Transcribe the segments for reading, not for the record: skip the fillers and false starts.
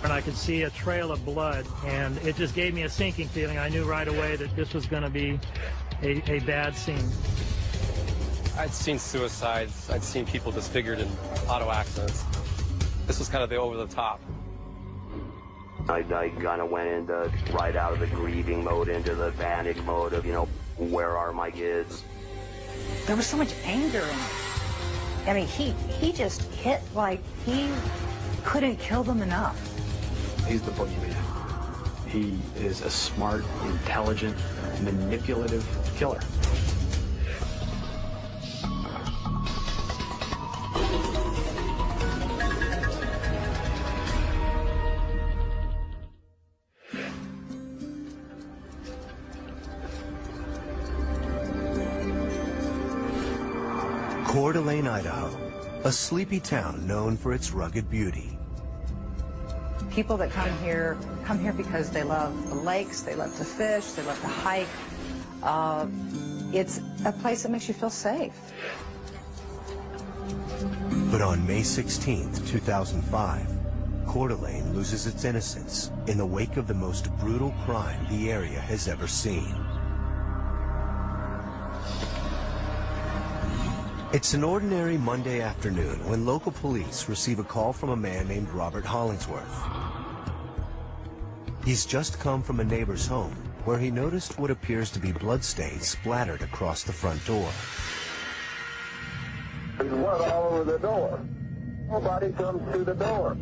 And I could see a trail of blood, and it just gave me a sinking feeling. I knew right away that this was going to be a bad scene. I'd seen suicides. I'd seen people disfigured in auto accidents. This was kind of the over the top. I kind of went into right out of the grieving mode into the panic mode of, you know, where are my kids? There was so much anger in it. I mean, he just hit like he couldn't kill them enough. He's the boogeyman. He is a smart, intelligent, manipulative killer. Coeur d'Alene, Idaho, a sleepy town known for its rugged beauty. People that come here because they love the lakes, they love to fish, they love to hike. It's a place that makes you feel safe. But on May 16th, 2005, Coeur d'Alene loses its innocence in the wake of the most brutal crime the area has ever seen. It's an ordinary Monday afternoon when local police receive a call from a man named Robert Hollingsworth. He's just come from a neighbor's home where he noticed what appears to be bloodstains splattered across the front door. There's blood all over the door. Nobody comes through the door.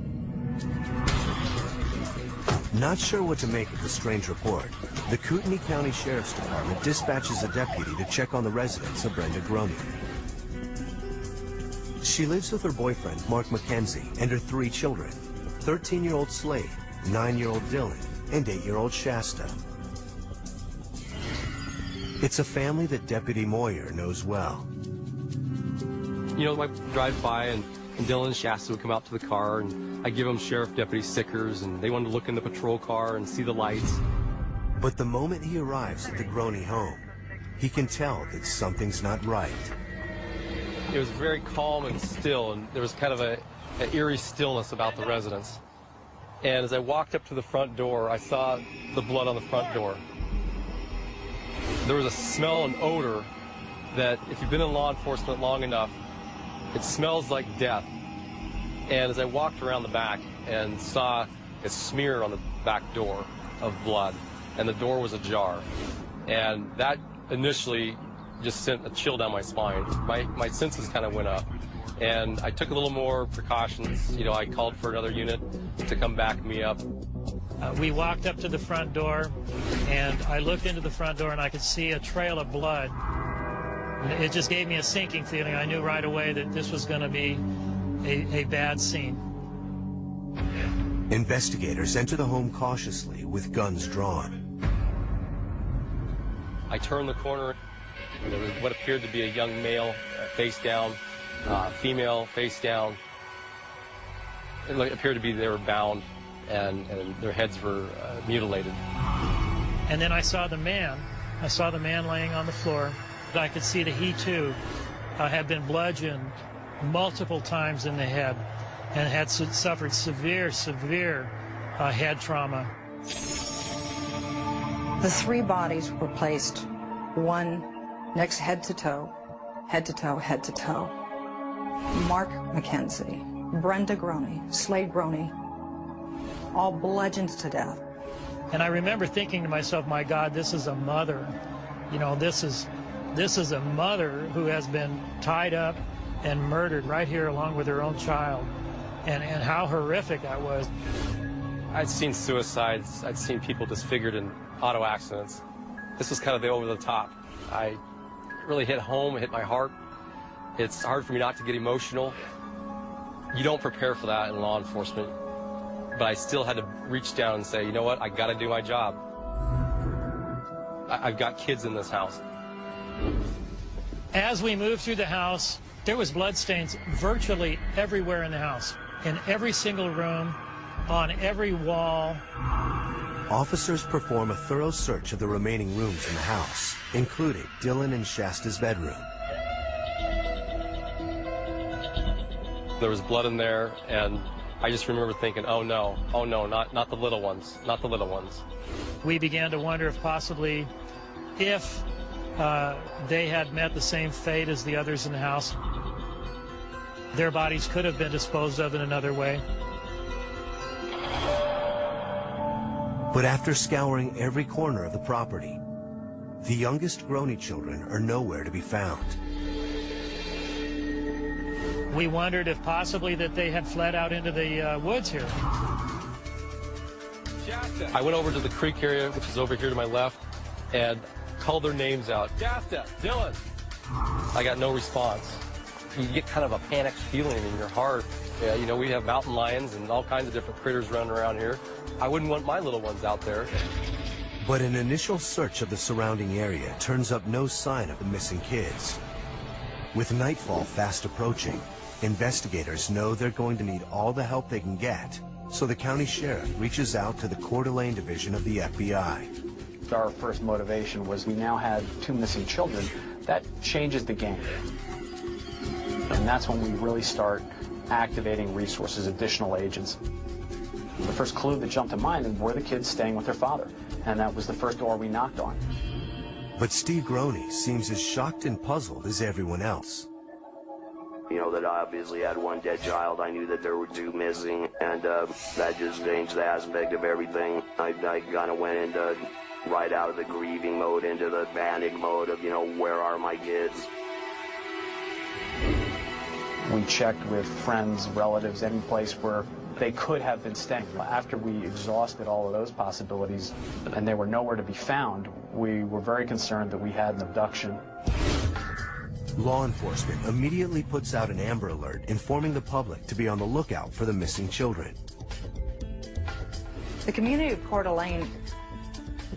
Not sure what to make of the strange report, the Kootenai County Sheriff's Department dispatches a deputy to check on the residence of Brenda Groney. She lives with her boyfriend, Mark McKenzie, and her 3 children, 13-year-old Slade, 9-year-old Dylan, and 8-year-old Shasta. It's a family that Deputy Moyer knows well. You know, I drive by and Dylan and Shasta would come out to the car, and I give them sheriff deputy stickers, and they wanted to look in the patrol car and see the lights. But the moment he arrives at the Groney home, he can tell that something's not right. It was very calm and still, and there was kind of an eerie stillness about the residence. And as I walked up to the front door, I saw the blood on the front door. There was a smell and odor that, if you've been in law enforcement long enough, it smells like death. And as I walked around the back and saw a smear on the back door of blood, and the door was ajar, and that initially just sent a chill down my spine. My senses kind of went up, and I took a little more precautions. You know, I called for another unit to come back me up. We walked up to the front door, and I looked into the front door, and I could see a trail of blood. It just gave me a sinking feeling. I knew right away that this was going to be a bad scene. Investigators enter the home cautiously with guns drawn. I turned the corner. There was what appeared to be a young male face down, female face down. It appeared to be they were bound, and their heads were mutilated. And then I saw the man. I saw the man laying on the floor. I could see that he, too, had been bludgeoned multiple times in the head and had suffered severe head trauma. The 3 bodies were placed, one next head to toe, head to toe, head to toe. Mark McKenzie, Brenda Groney, Slade Groney, all bludgeoned to death. And I remember thinking to myself, my God, this is a mother. You know, this is a mother who has been tied up and murdered right here along with her own child. And how horrific that was. I'd seen suicides. I'd seen people disfigured in auto accidents. This was kind of the over the top. I really hit home, it hit my heart. It's hard for me not to get emotional. You don't prepare for that in law enforcement. But I still had to reach down and say, you know what, I got to do my job. I've got kids in this house. As we moved through the house, there was bloodstains virtually everywhere in the house, in every single room, on every wall. Officers perform a thorough search of the remaining rooms in the house, including Dylan and Shasta's bedroom. There was blood in there, and I just remember thinking, oh no, not the little ones, not the little ones. We began to wonder if possibly if they had met the same fate as the others in the house, their bodies could have been disposed of in another way. But after scouring every corner of the property, the youngest Groney children are nowhere to be found. We wondered if possibly that they had fled out into the woods here. I went over to the creek area, which is over here to my left, and called their names out. Shasta, Dylan. I got no response. You get kind of a panicked feeling in your heart. Yeah, you know, we have mountain lions and all kinds of different critters running around here. I wouldn't want my little ones out there. But an initial search of the surrounding area turns up no sign of the missing kids. With nightfall fast approaching, investigators know they're going to need all the help they can get, so the county sheriff reaches out to the Coeur d'Alene division of the FBI. Our first motivation was we now had 2 missing children. That changes the game. And that's when we really start activating resources, additional agents. The first clue that jumped to mind were the kids staying with their father, and that was the first door we knocked on. But Steve Groney seems as shocked and puzzled as everyone else. You know, that I obviously had one dead child. I knew that there were 2 missing, and that just changed the aspect of everything. I kind of went into right out of the grieving mode into the panic mode of, you know, where are my kids? We checked with friends, relatives, any place where they could have been staying. After we exhausted all of those possibilities and they were nowhere to be found, we were very concerned that we had an abduction. Law enforcement immediately puts out an Amber Alert informing the public to be on the lookout for the missing children. The community of Coeur d'Alene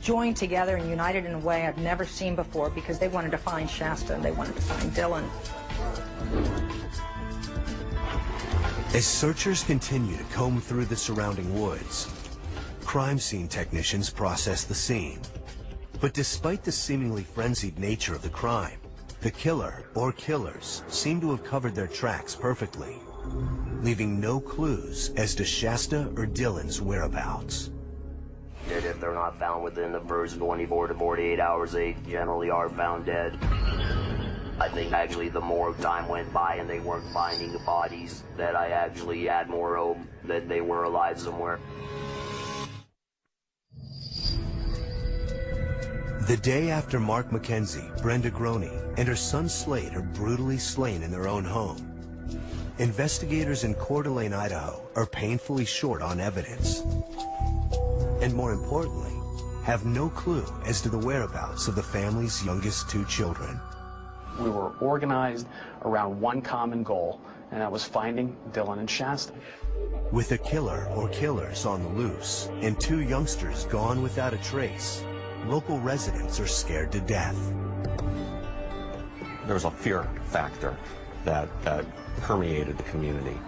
joined together and united in a way I've never seen before because they wanted to find Shasta and they wanted to find Dylan. As searchers continue to comb through the surrounding woods, crime scene technicians process the scene. But despite the seemingly frenzied nature of the crime, the killer or killers seem to have covered their tracks perfectly, leaving no clues as to Shasta or Dylan's whereabouts. If they're not found within the first 24 to 48 hours, they generally are found dead. I think actually the more time went by and they weren't finding the bodies, that I actually had more hope that they were alive somewhere. The day after Mark McKenzie, Brenda Groney, and her son Slade are brutally slain in their own home, investigators in Coeur d'Alene, Idaho are painfully short on evidence. And more importantly, have no clue as to the whereabouts of the family's youngest 2 children. We were organized around one common goal, and that was finding Dylan and Shasta. With a killer or killers on the loose and 2 youngsters gone without a trace, local residents are scared to death. There was a fear factor that permeated the community,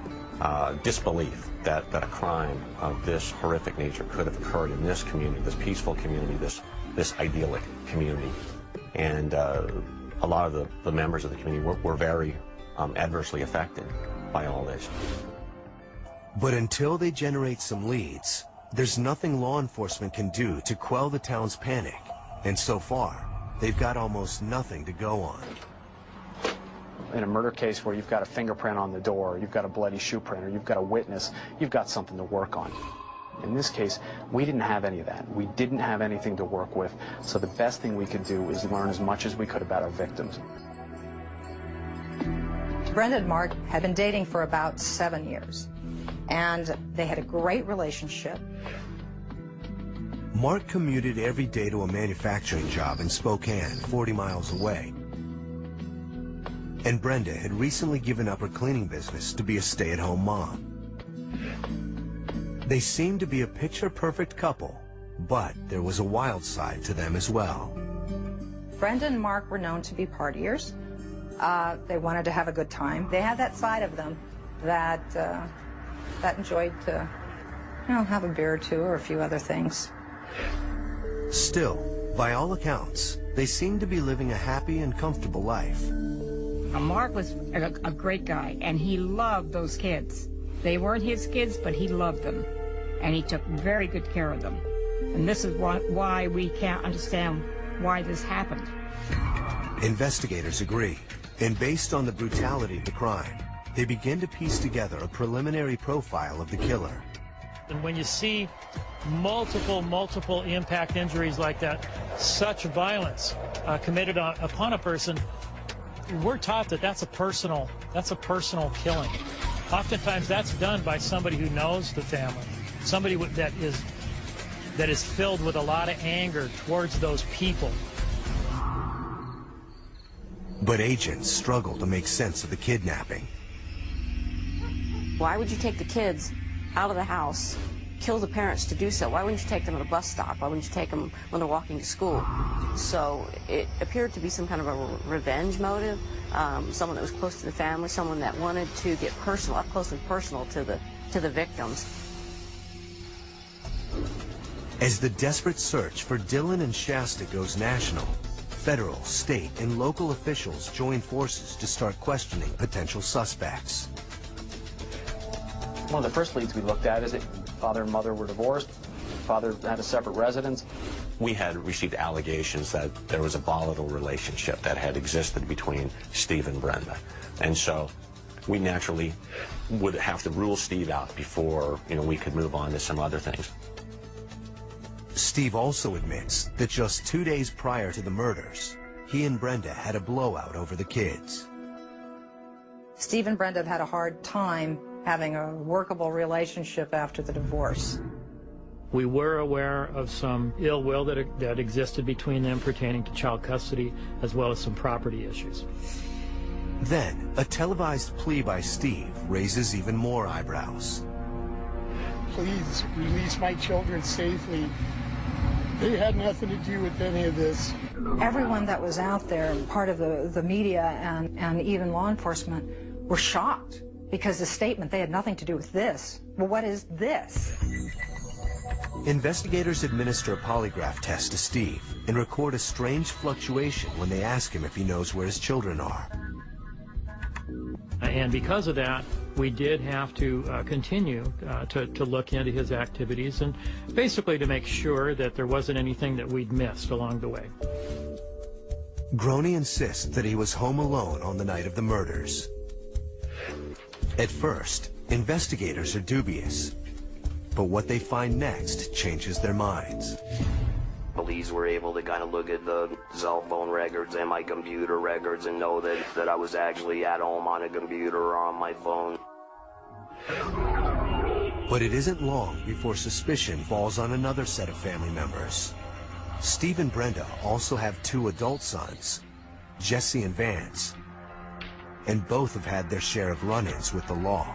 disbelief that a crime of this horrific nature could have occurred in this community, this peaceful community, this idyllic community. And a lot of the members of the community were very adversely affected by all this. But until they generate some leads, there's nothing law enforcement can do to quell the town's panic. And so far, they've got almost nothing to go on. In a murder case where you've got a fingerprint on the door, you've got a bloody shoe print, or you've got a witness, you've got something to work on. In this case, we didn't have any of that. We didn't have anything to work with, so the best thing we could do is learn as much as we could about our victims. Brenda and Mark had been dating for about 7 years, and they had a great relationship. Mark commuted every day to a manufacturing job in Spokane, 40 miles away. And Brenda had recently given up her cleaning business to be a stay-at-home mom. They seemed to be a picture-perfect couple, but there was a wild side to them as well. Brenda and Mark were known to be partiers. They wanted to have a good time. They had that side of them that enjoyed to, have a beer or 2 or a few other things. Still, by all accounts, they seemed to be living a happy and comfortable life. Mark was a great guy, and he loved those kids. They weren't his kids, but he loved them, and he took very good care of them. And this is why we can't understand why this happened. Investigators agree, and based on the brutality of the crime, they begin to piece together a preliminary profile of the killer. And when you see multiple impact injuries like that, such violence committed upon a person, we're taught that that's a personal killing. Oftentimes that's done by somebody who knows the family, somebody that is filled with a lot of anger towards those people. But agents struggle to make sense of the kidnapping. Why would you take the kids out of the house, kill the parents to do so? Why wouldn't you take them at a bus stop? Why wouldn't you take them when they're walking to school? So it appeared to be some kind of a revenge motive, someone that was close to the family, someone that wanted to get personal, up close and personal to the victims. As the desperate search for Dylan and Shasta goes national, federal, state, and local officials join forces to start questioning potential suspects. One of the first leads we looked at is that father and mother were divorced. Father had a separate residence. We had received allegations that there was a volatile relationship that had existed between Steve and Brenda. And so we naturally would have to rule Steve out before, we could move on to some other things. Steve also admits that just 2 days prior to the murders, he and Brenda had a blowout over the kids. Steve and Brenda had a hard time having a workable relationship after the divorce. We were aware of some ill will that existed between them pertaining to child custody, as well as some property issues. Then, a televised plea by Steve raises even more eyebrows. Please release my children safely. They had nothing to do with any of this. Everyone that was out there, part of the media and even law enforcement, were shocked because the statement, they had nothing to do with this. Well, what is this? Investigators administer a polygraph test to Steve and record a strange fluctuation when they ask him if he knows where his children are. And because of that, we did have to continue to look into his activities and basically to make sure that there wasn't anything that we'd missed along the way. Groney insists that he was home alone on the night of the murders. At first, investigators are dubious, but what they find next changes their minds. Police were able to kind of look at the cell phone records and my computer records and know that I was actually at home on a computer or on my phone. But it isn't long before suspicion falls on another set of family members. Steve and Brenda also have 2 adult sons, Jesse and Vance, and both have had their share of run-ins with the law.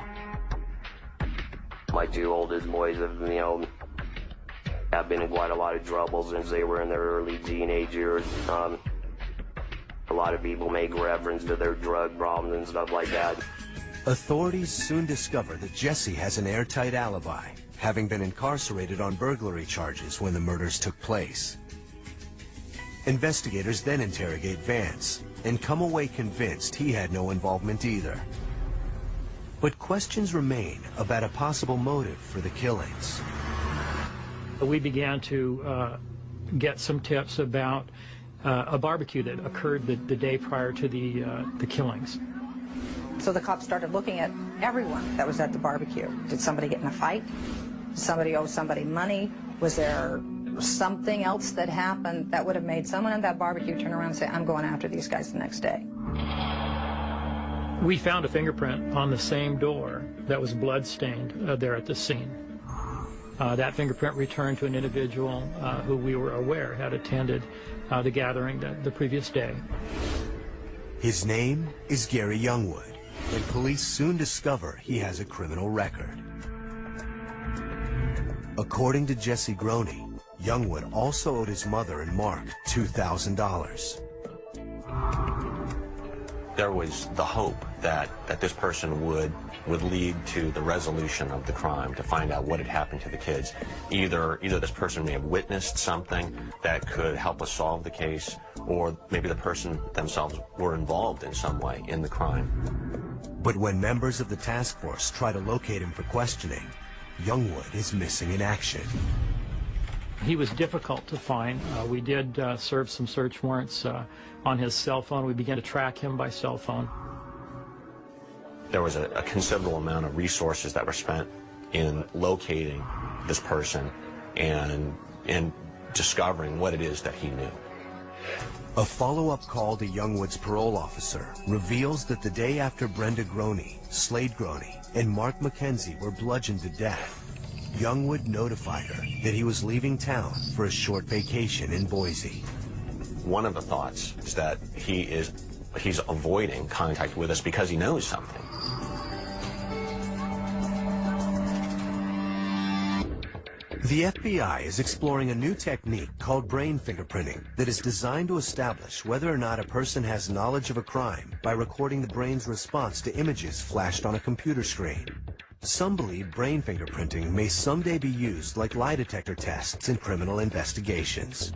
My 2 oldest boys have, have been in quite a lot of trouble since they were in their early teenage years. A lot of people make reference to their drug problems and stuff like that. Authorities soon discover that Jesse has an airtight alibi, having been incarcerated on burglary charges when the murders took place. Investigators then interrogate Vance and come away convinced he had no involvement either. But questions remain about a possible motive for the killings. We began to get some tips about a barbecue that occurred the day prior to the killings. So the cops started looking at everyone that was at the barbecue. Did somebody get in a fight? Did somebody owe somebody money? Was there something else that happened that would have made someone at that barbecue turn around and say, I'm going after these guys the next day? We found a fingerprint on the same door that was blood-stained there at the scene. That fingerprint returned to an individual who we were aware had attended the gathering the previous day. His name is Gary Youngwood, and police soon discover he has a criminal record. According to Jesse Groney, Youngwood also owed his mother and Mark $2,000. There was the hope that this person would lead to the resolution of the crime, to find out what had happened to the kids. Either this person may have witnessed something that could help us solve the case, or maybe the person themselves were involved in some way in the crime. But when members of the task force try to locate him for questioning, Youngwood is missing in action. He was difficult to find. We did serve some search warrants on his cell phone. We began to track him by cell phone. There was a considerable amount of resources that were spent in locating this person and discovering what it is that he knew. A follow-up call to Youngwood's parole officer reveals that the day after Brenda Groney, Slade Groney, and Mark McKenzie were bludgeoned to death, Youngwood notified her that he was leaving town for a short vacation in Boise. One of the thoughts is that he's avoiding contact with us because he knows something. The FBI is exploring a new technique called brain fingerprinting that is designed to establish whether or not a person has knowledge of a crime by recording the brain's response to images flashed on a computer screen. Some believe brain fingerprinting may someday be used like lie detector tests in criminal investigations.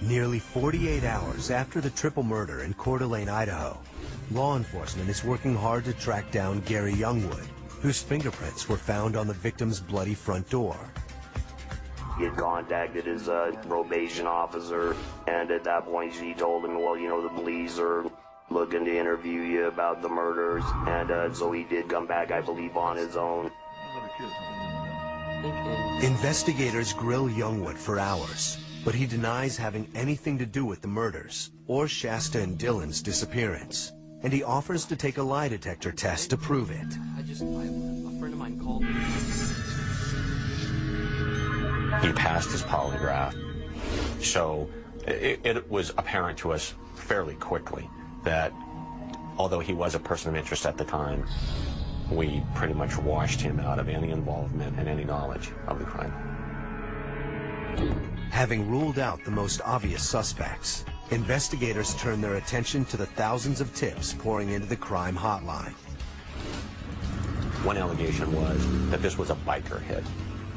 Nearly 48 hours after the triple murder in Coeur d'Alene, Idaho, law enforcement is working hard to track down Gary Youngwood, whose fingerprints were found on the victim's bloody front door. He had contacted his probation officer, and at that point she told him, well, you know, the police are looking to interview you about the murders, and so he did come back, I believe, on his own. Investigators grill Youngwood for hours, but he denies having anything to do with the murders or Shasta and Dylan's disappearance, and he offers to take a lie detector test to prove it. A friend of mine called me. He passed his polygraph, so it was apparent to us fairly quickly that although he was a person of interest at the time, we pretty much washed him out of any involvement and any knowledge of the crime. Having ruled out the most obvious suspects, investigators turn their attention to the thousands of tips pouring into the crime hotline. One allegation was that this was a biker hit,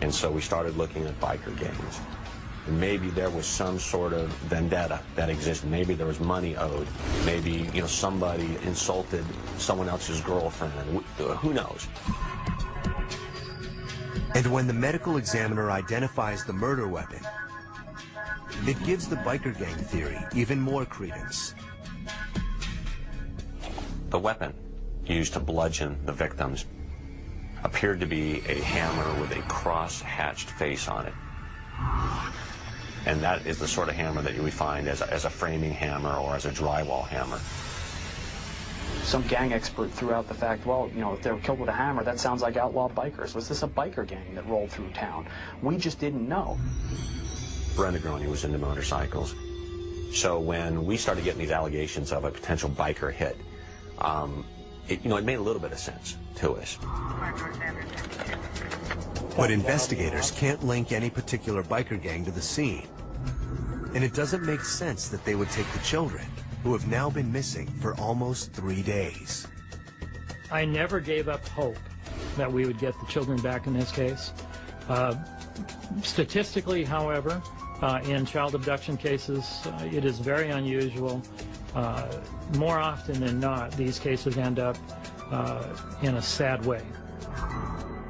and so we started looking at biker gangs. Maybe there was some sort of vendetta that existed. Maybe there was money owed. Maybe, you know, somebody insulted someone else's girlfriend. Who knows? And when the medical examiner identifies the murder weapon, it gives the biker gang theory even more credence. The weapon used to bludgeon the victims appeared to be a hammer with a cross-hatched face on it. And that is the sort of hammer that you would find as a framing hammer or as a drywall hammer. Some gang expert threw out the fact, well, you know, if they were killed with a hammer, that sounds like outlaw bikers. Was this a biker gang that rolled through town? We just didn't know. Brenda Groney was into motorcycles. So when we started getting these allegations of a potential biker hit, it made a little bit of sense to us. But investigators can't link any particular biker gang to the scene. And it doesn't make sense that they would take the children, who have now been missing for almost 3 days. I never gave up hope that we would get the children back in this case. Statistically, however, in child abduction cases, it is very unusual. More often than not, these cases end up in a sad way.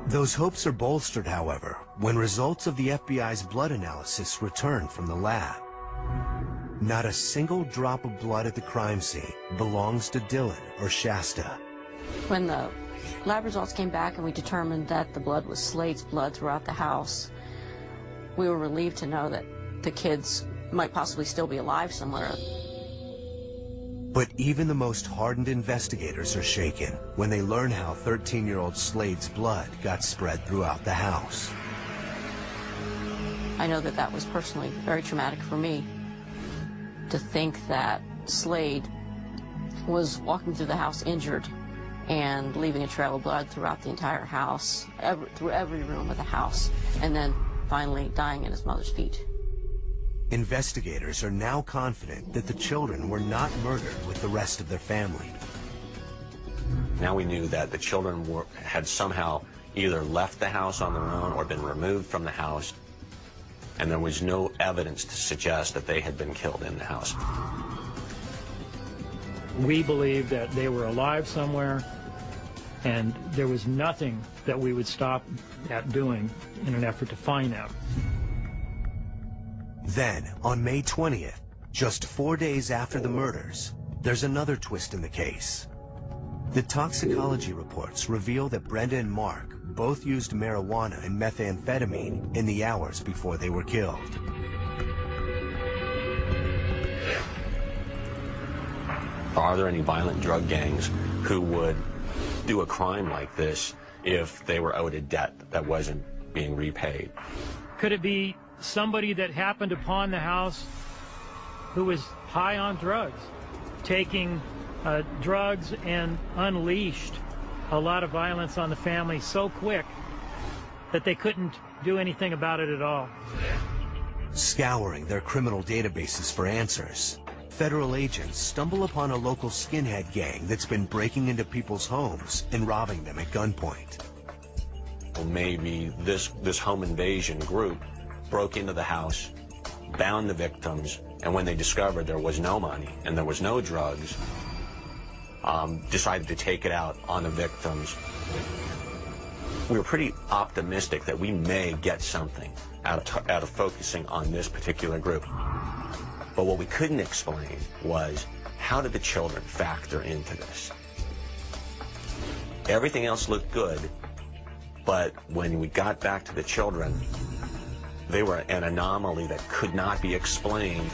Those hopes are bolstered, however, when results of the FBI's blood analysis return from the lab. Not a single drop of blood at the crime scene belongs to Dylan or Shasta. When the lab results came back and we determined that the blood was Slade's blood throughout the house, we were relieved to know that the kids might possibly still be alive somewhere. But even the most hardened investigators are shaken when they learn how 13-year-old Slade's blood got spread throughout the house. I know that that was personally very traumatic for me, to think that Slade was walking through the house injured and leaving a trail of blood throughout the entire house, through every room of the house, and then finally dying at his mother's feet. Investigators are now confident that the children were not murdered with the rest of their family. Now we knew that the children had somehow either left the house on their own or been removed from the house, and there was no evidence to suggest that they had been killed in the house. We believed that they were alive somewhere, and there was nothing that we would stop at doing in an effort to find them. Then, on May 20th, just 4 days after the murders, there's another twist in the case. The toxicology reports reveal that Brenda and Mark both used marijuana and methamphetamine in the hours before they were killed. Are there any violent drug gangs who would do a crime like this if they were owed a debt that wasn't being repaid? Could it be somebody that happened upon the house who was high on drugs, taking drugs, and unleashed a lot of violence on the family so quick that they couldn't do anything about it at all? Scouring their criminal databases for answers, federal agents stumble upon a local skinhead gang that's been breaking into people's homes and robbing them at gunpoint. Well, maybe this home invasion group broke into the house, bound the victims, and when they discovered there was no money and there was no drugs, decided to take it out on the victims. We were pretty optimistic that we may get something out of focusing on this particular group. But what we couldn't explain was, how did the children factor into this? Everything else looked good, but when we got back to the children, they were an anomaly that could not be explained.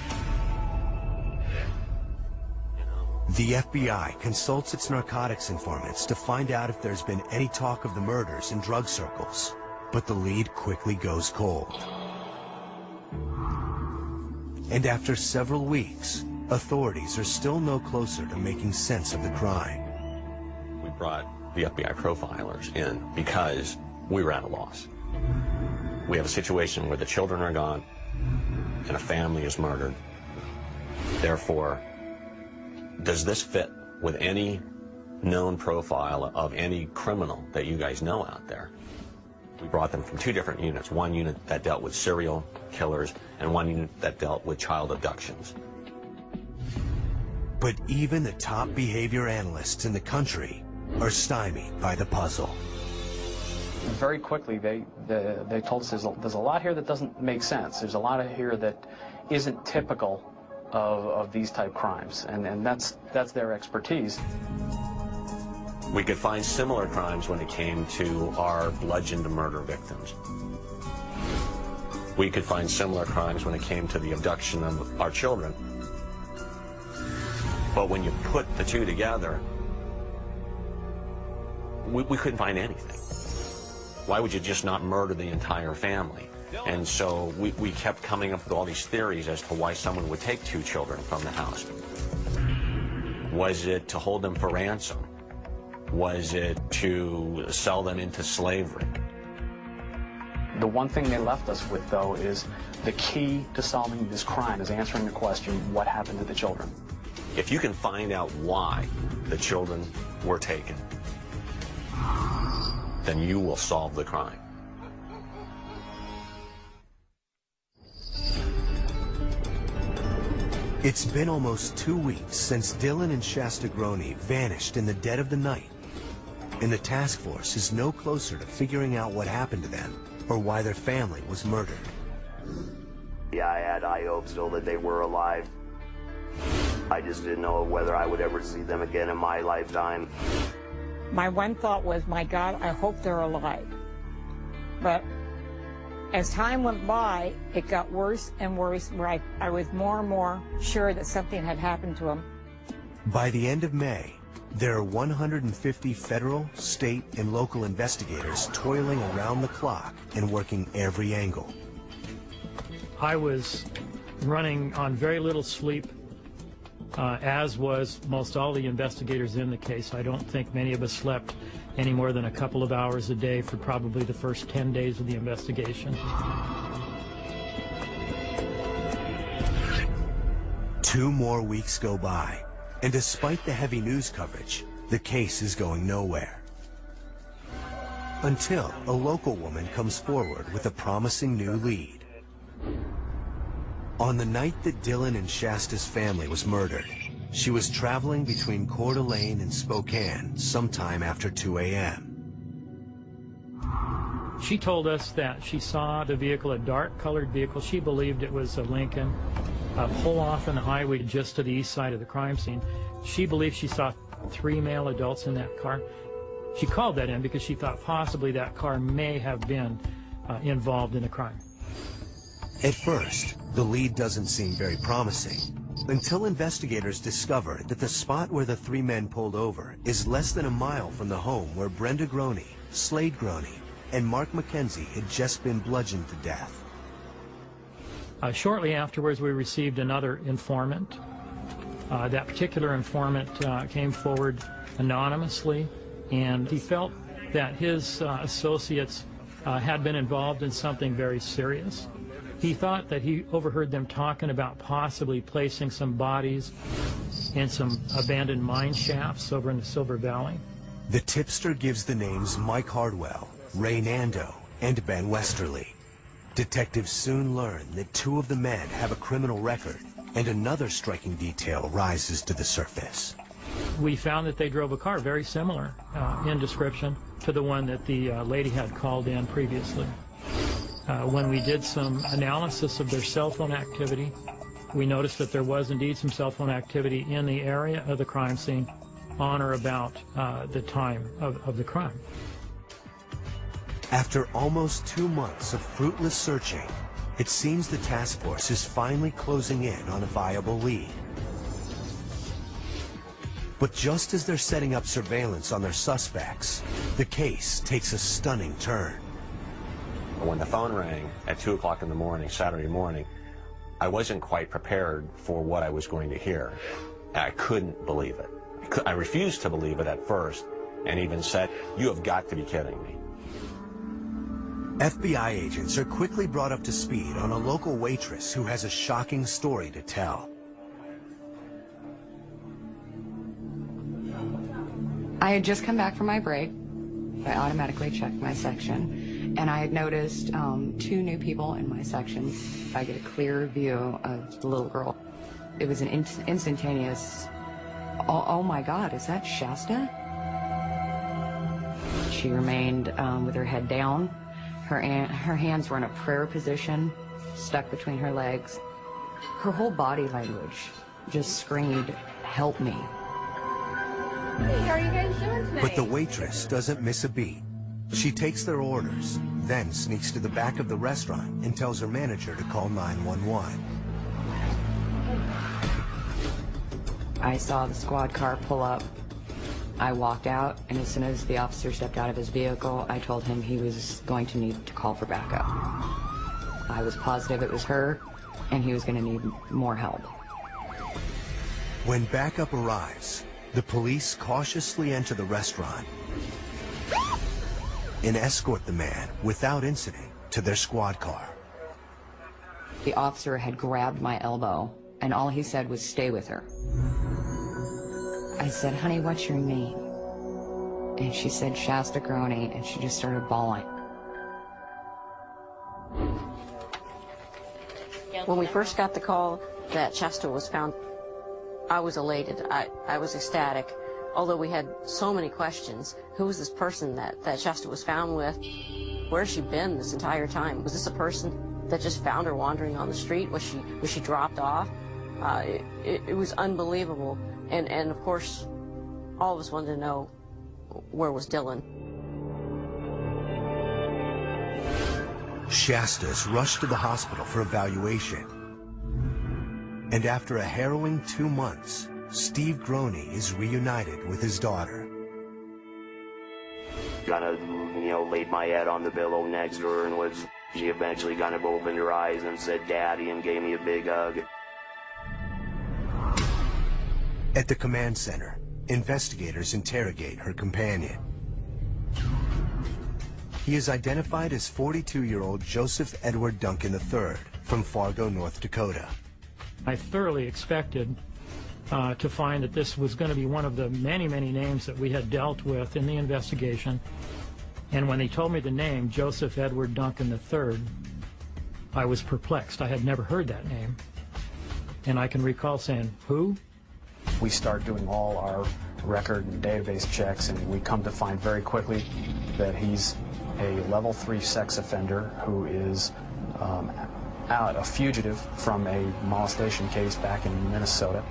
The FBI consults its narcotics informants to find out if there's been any talk of the murders in drug circles, but the lead quickly goes cold. And after several weeks, authorities are still no closer to making sense of the crime. We brought the FBI profilers in because we were at a loss. We have a situation where the children are gone and a family is murdered. Therefore, does this fit with any known profile of any criminal that you guys know out there? We brought them from two different units, one unit that dealt with serial killers and one unit that dealt with child abductions. But even the top behavior analysts in the country are stymied by the puzzle. Very quickly, they told us there's a lot here that doesn't make sense. There's a lot here that isn't typical of these type crimes, and that's their expertise. We could find similar crimes when it came to our bludgeoned murder victims. We could find similar crimes when it came to the abduction of our children. But when you put the two together, we couldn't find anything. Why would you just not murder the entire family? And so we kept coming up with all these theories as to why someone would take two children from the house. Was it to hold them for ransom? Was it to sell them into slavery? The one thing they left us with, though, is the key to solving this crime is answering the question, what happened to the children? If you can find out why the children were taken, then you will solve the crime. It's been almost 2 weeks since Dylan and Shasta Groney vanished in the dead of the night, and the task force is no closer to figuring out what happened to them or why their family was murdered. Yeah, I had high hopes still that they were alive. I just didn't know whether I would ever see them again in my lifetime. My one thought was, my God, I hope they're alive. But as time went by, it got worse and worse, where I was more and more sure that something had happened to them. By the end of May, there are 150 federal, state, and local investigators toiling around the clock and working every angle. I was running on very little sleep, as was most all the investigators in the case. I don't think many of us slept any more than a couple of hours a day for probably the first 10 days of the investigation. 2 more weeks go by, and despite the heavy news coverage, the case is going nowhere. Until a local woman comes forward with a promising new lead. On the night that Dylan and Shasta's family was murdered, She was traveling between Coeur d'Alene and Spokane sometime after 2 a.m. She told us that she saw the vehicle, a dark-colored vehicle. She believed it was a Lincoln, pull off on the highway just to the east side of the crime scene. She believed she saw 3 male adults in that car. She called that in because she thought possibly that car may have been involved in a crime. At first, the lead doesn't seem very promising, until investigators discover that the spot where the 3 men pulled over is less than a mile from the home where Brenda Groney, Slade Groney, and Mark McKenzie had just been bludgeoned to death. Shortly afterwards, we received another informant. That particular informant came forward anonymously, and he felt that his associates had been involved in something very serious. He thought that he overheard them talking about possibly placing some bodies in some abandoned mine shafts over in the Silver Valley. The tipster gives the names Mike Hardwell, Ray Nando, and Ben Westerly. Detectives soon learn that 2 of the men have a criminal record, and another striking detail rises to the surface. We found that they drove a car very similar in description to the one that the lady had called in previously. When we did some analysis of their cell phone activity, we noticed that there was indeed some cell phone activity in the area of the crime scene on or about the time of the crime. After almost 2 months of fruitless searching, it seems the task force is finally closing in on a viable lead. But just as they're setting up surveillance on their suspects, the case takes a stunning turn. When the phone rang at 2 o'clock in the morning, Saturday morning, I wasn't quite prepared for what I was going to hear. I couldn't believe it. I refused to believe it at first, and even said, "You have got to be kidding me." FBI agents are quickly brought up to speed on a local waitress who has a shocking story to tell. I had just come back from my break. I automatically checked my section, and I had noticed 2 new people in my section. I get a clear view of the little girl. It was an instantaneous, oh my God, is that Shasta? She remained with her head down. Her hands were in a prayer position, stuck between her legs. Her whole body language just screamed, "Help me." Hey, how are you guys doing tonight? But the waitress doesn't miss a beat. She takes their orders, then sneaks to the back of the restaurant and tells her manager to call 911. I saw the squad car pull up. I walked out, and as soon as the officer stepped out of his vehicle, I told him he was going to need to call for backup. I was positive it was her, and he was going to need more help. When backup arrives, the police cautiously enter the restaurant and escort the man without incident to their squad car. The officer had grabbed my elbow, and all he said was, "Stay with her." I said, "Honey, what's your name?" And she said, "Shasta Groney," and she just started bawling. When we first got the call that Shasta was found, I was elated. I was ecstatic. Although we had so many questions. Who was this person that Shasta was found with? Where has she been this entire time? Was this a person that just found her wandering on the street? Was she dropped off? It was unbelievable. And of course, all of us wanted to know, where was Dylan? Shasta's rushed to the hospital for evaluation. And after a harrowing 2 months, Steve Groney is reunited with his daughter. Laid my head on the pillow next to her, and she eventually kind of opened her eyes and said, "Daddy," and gave me a big hug. At the command center, investigators interrogate her companion. He is identified as 42-year-old Joseph Edward Duncan III from Fargo, North Dakota. I thoroughly expected to find that this was going to be one of the many, many names that we had dealt with in the investigation. And when they told me the name, Joseph Edward Duncan III, I was perplexed. I had never heard that name. And I can recall saying, "Who?" We start doing all our record and database checks, and we come to find very quickly that he's a level 3 sex offender who is a fugitive from a molestation case back in Minnesota.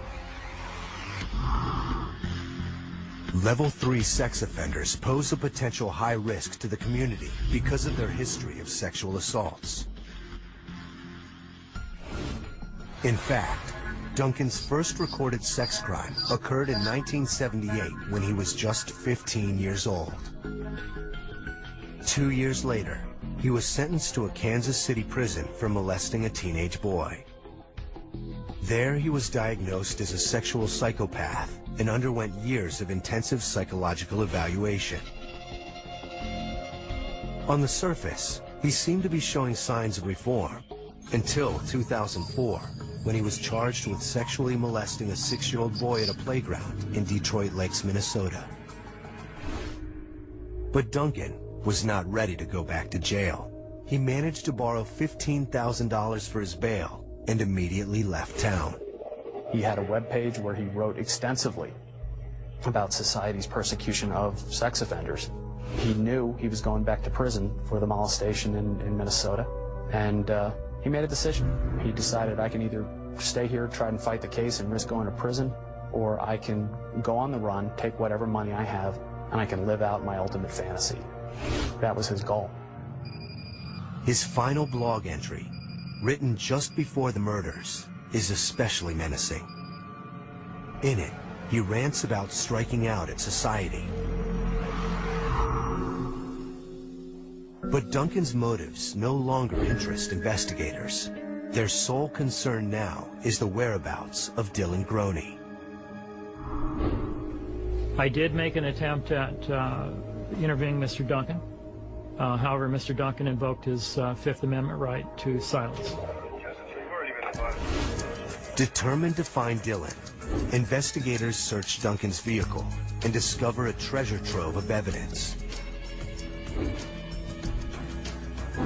Level 3 sex offenders pose a potential high risk to the community because of their history of sexual assaults. In fact, Duncan's first recorded sex crime occurred in 1978 when he was just 15 years old. 2 years later, he was sentenced to a Kansas City prison for molesting a teenage boy. There, he was diagnosed as a sexual psychopath and underwent years of intensive psychological evaluation. On the surface, he seemed to be showing signs of reform until 2004, when he was charged with sexually molesting a 6-year-old boy at a playground in Detroit Lakes, Minnesota. But Duncan was not ready to go back to jail. He managed to borrow $15,000 for his bail and immediately left town. He had a webpage where he wrote extensively about society's persecution of sex offenders. He knew he was going back to prison for the molestation in Minnesota, and he made a decision. He decided, I can either stay here, try and fight the case and risk going to prison, or I can go on the run, take whatever money I have, and I can live out my ultimate fantasy. That was his goal. His final blog entry, written just before the murders, is especially menacing. In it, he rants about striking out at society. But Duncan's motives no longer interest investigators. Their sole concern now is the whereabouts of Dylan Groney. I did make an attempt at interviewing Mr. Duncan. However, Mr. Duncan invoked his Fifth Amendment right to silence. Determined to find Dylan, investigators search Duncan's vehicle and discover a treasure trove of evidence.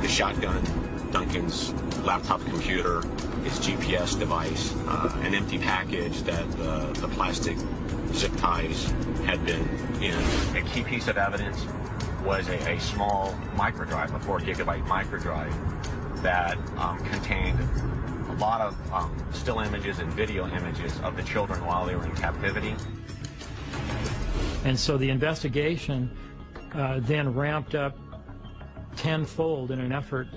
The shotgun, Duncan's laptop computer, his GPS device, an empty package that the plastic zip ties had been in. A key piece of evidence was a small microdrive, a 4 gigabyte microdrive that contained a lot of still images and video images of the children while they were in captivity. And so the investigation then ramped up tenfold in an effort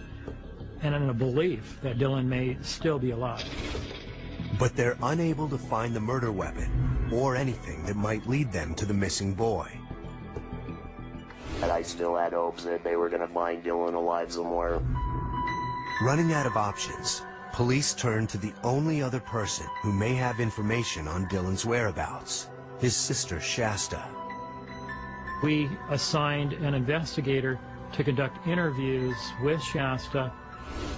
and in a belief that Dylan may still be alive. But they're unable to find the murder weapon or anything that might lead them to the missing boy. And I still had hopes that they were going to find Dylan alive somewhere. Running out of options, police turned to the only other person who may have information on Dylan's whereabouts, his sister Shasta. We assigned an investigator to conduct interviews with Shasta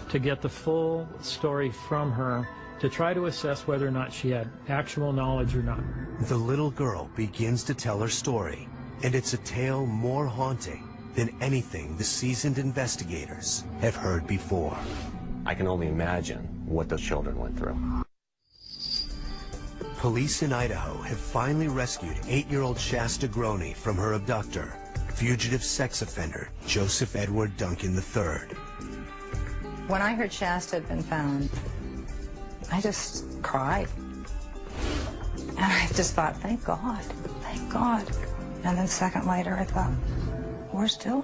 to get the full story from her, to try to assess whether or not she had actual knowledge or not. The little girl begins to tell her story, and it's a tale more haunting than anything the seasoned investigators have heard before. I can only imagine what those children went through. Police in Idaho have finally rescued 8-year-old Shasta Groney from her abductor, fugitive sex offender Joseph Edward Duncan III. When I heard Shasta had been found, I just cried. And I just thought, thank God, thank God. And then a second later, I thought, where's Dylan?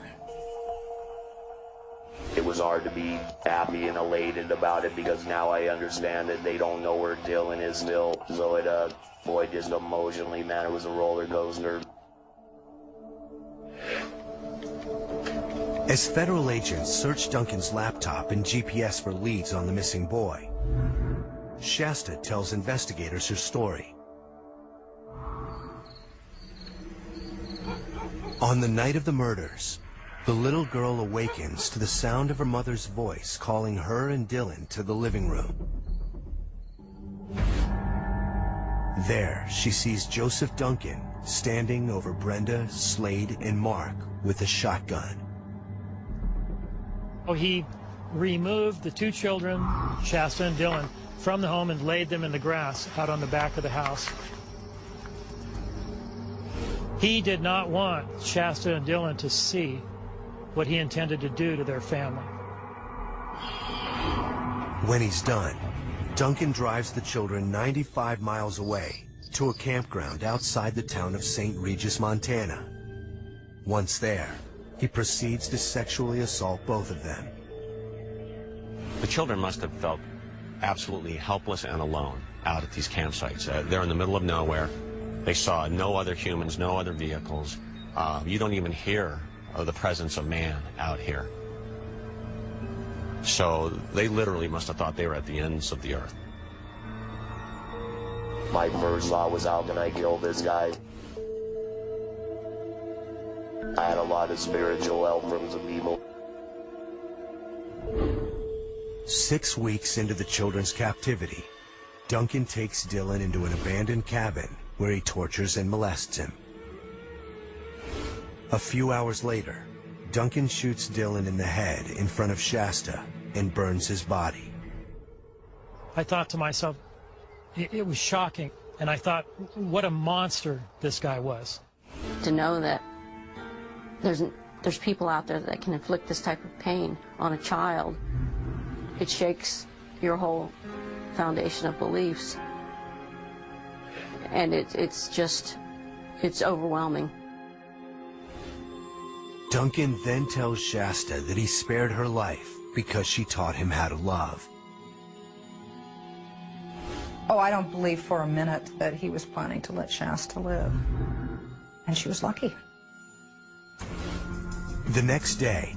It was hard to be happy and elated about it because now I understand that they don't know where Dylan is still. So it, boy, just emotionally, man, it was a roller coaster. As federal agents search Duncan's laptop and GPS for leads on the missing boy, Shasta tells investigators her story. On the night of the murders, the little girl awakens to the sound of her mother's voice calling her and Dylan to the living room. There, she sees Joseph Duncan standing over Brenda, Slade, and Mark with a shotgun. He removed the 2 children, Shasta and Dylan, from the home and laid them in the grass out on the back of the house. He did not want Shasta and Dylan to see what he intended to do to their family. When he's done, Duncan drives the children 95 miles away to a campground outside the town of St. Regis, Montana. Once there, he proceeds to sexually assault both of them. The children must have felt absolutely helpless and alone out at these campsites. They're in the middle of nowhere. They saw no other humans, no other vehicles. You don't even hear of the presence of man out here. So they literally must have thought they were at the ends of the earth. My first thought was, how can I kill this guy? I had a lot of spiritual help from some people. 6 weeks into the children's captivity, Duncan takes Dylan into an abandoned cabin where he tortures and molests him. A few hours later, Duncan shoots Dylan in the head in front of Shasta and burns his body. I thought to myself, it was shocking, and I thought, what a monster this guy was. To know that there's people out there that can inflict this type of pain on a child, it shakes your whole foundation of beliefs. And it's overwhelming. Duncan then tells Shasta that he spared her life because she taught him how to love. Oh, I don't believe for a minute that he was planning to let Shasta live. And she was lucky. The next day,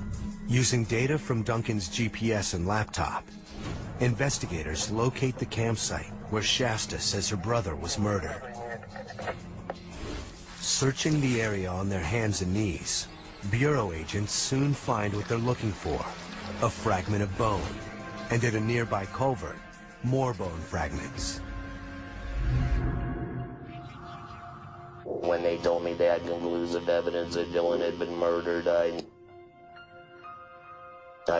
using data from Duncan's GPS and laptop, investigators locate the campsite where Shasta says her brother was murdered. Searching the area on their hands and knees, Bureau agents soon find what they're looking for, a fragment of bone, and at a nearby culvert, more bone fragments. When they told me they had conclusive evidence that Dylan had been murdered, I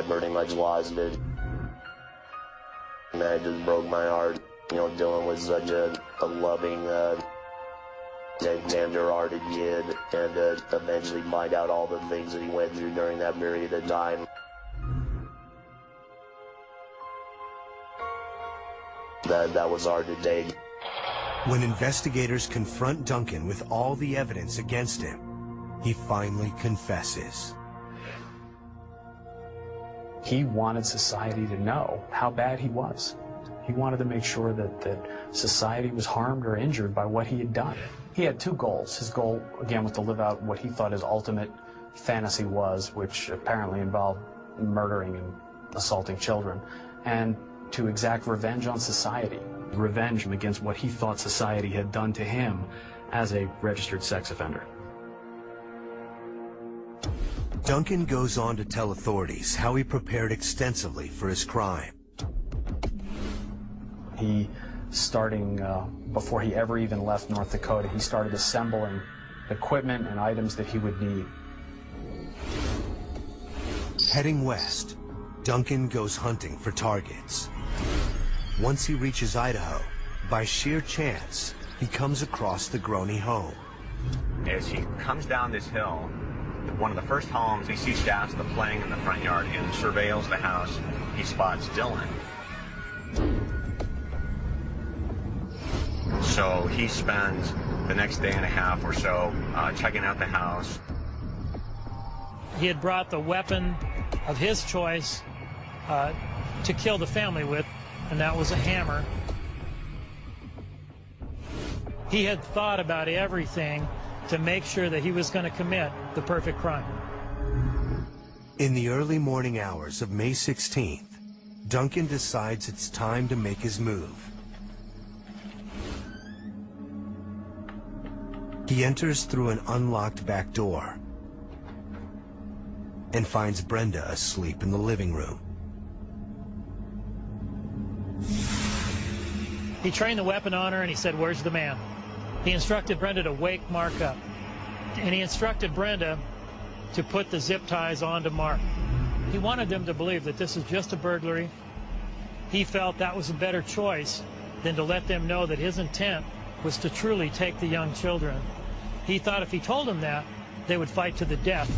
pretty much lost it. And it just broke my heart. You know, Dylan was such a loving, tender-hearted kid, and eventually find out all the things that he went through during that period of time. That was hard to take. When investigators confront Duncan with all the evidence against him, he finally confesses. He wanted society to know how bad he was. He wanted to make sure that society was harmed or injured by what he had done. He had two goals. His goal, again, was to live out what he thought his ultimate fantasy was, which apparently involved murdering and assaulting children, and to exact revenge on society. Revenge against what he thought society had done to him as a registered sex offender. Duncan goes on to tell authorities how he prepared extensively for his crime. He, starting before he ever even left North Dakota, he started assembling equipment and items that he would need. Heading west, Duncan goes hunting for targets. Once he reaches Idaho, by sheer chance, he comes across the Groney home. As he comes down this hill, one of the first homes, he sees Shasta playing in the front yard and surveils the house. He spots Dylan. So he spends the next day and a half or so checking out the house. He had brought the weapon of his choice to kill the family with, and that was a hammer. He had thought about everything to make sure that he was going to commit the perfect crime. In the early morning hours of May 16th, Duncan decides it's time to make his move. He enters through an unlocked back door and finds Brenda asleep in the living room. He trained the weapon on her and he said, "Where's the man?" He instructed Brenda to wake Mark up. And he instructed Brenda to put the zip ties onto Mark. He wanted them to believe that this is just a burglary. He felt that was a better choice than to let them know that his intent was to truly take the young children He thought if he told them that, they would fight to the death.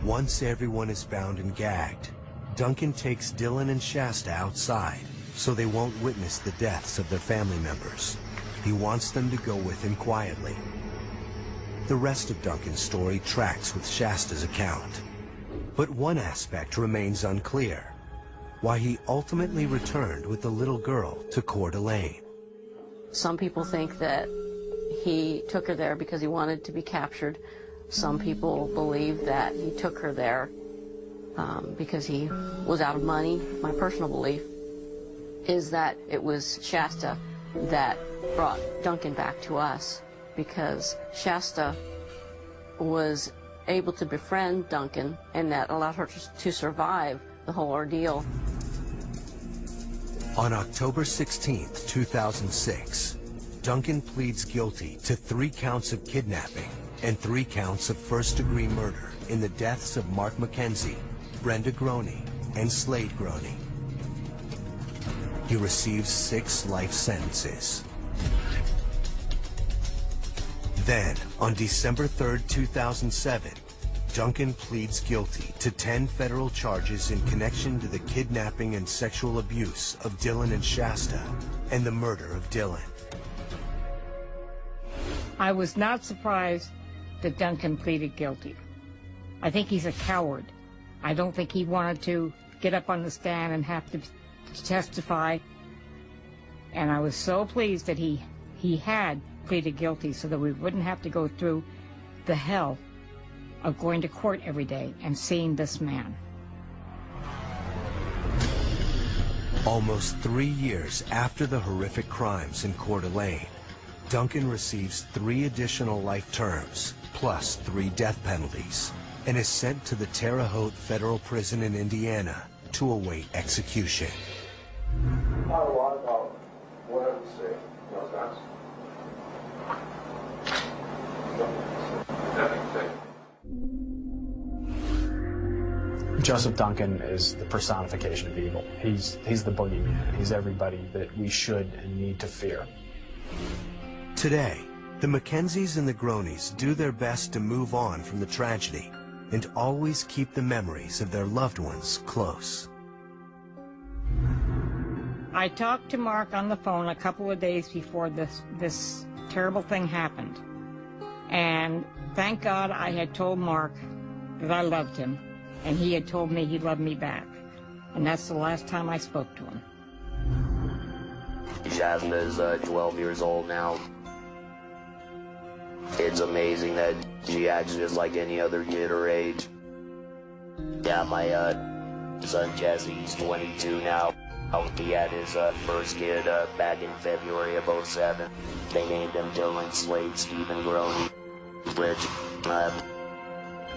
Once everyone is bound and gagged, Duncan takes Dylan and Shasta outside so they won't witness the deaths of their family members. He wants them to go with him quietly. The rest of Duncan's story tracks with Shasta's account. But one aspect remains unclear: why he ultimately returned with the little girl to Coeur d'Alene. Some people think that he took her there because he wanted to be captured. Some people believe that he took her there because he was out of money. My personal belief is that it was Shasta that brought Duncan back to us, because Shasta was able to befriend Duncan, and that allowed her to survive the whole ordeal. On October 16th, 2006, Duncan pleads guilty to 3 counts of kidnapping and 3 counts of first-degree murder in the deaths of Mark Mackenzie, Brenda Groney, and Slade Groney. He receives 6 life sentences. Then, on December 3rd, 2007, Duncan pleads guilty to 10 federal charges in connection to the kidnapping and sexual abuse of Dylan and Shasta and the murder of Dylan. I was not surprised that Duncan pleaded guilty. I think he's a coward. I don't think he wanted to get up on the stand and have to testify. And I was so pleased that he had pleaded guilty so that we wouldn't have to go through the hell of going to court every day and seeing this man. Almost 3 years after the horrific crimes in Coeur d'Alene, Duncan receives 3 additional life terms, plus 3 death penalties, and is sent to the Terre Haute Federal Prison in Indiana to await execution. Not a lot about what I would say. No, that's Joseph Duncan is the personification of evil. He's the boogeyman. He's everybody that we should and need to fear. Today, the Mackenzies and the Groneys do their best to move on from the tragedy and always keep the memories of their loved ones close. I talked to Mark on the phone a couple of days before this terrible thing happened. And thank God I had told Mark that I loved him, and he had told me he loved me back. And that's the last time I spoke to him. Jasmine is 12 years old now. It's amazing that she acts just like any other kid her age. Yeah, my son Jesse, he's 22 now. He had his first kid back in February of '07. They named him Dylan Slade Stephen Groney, which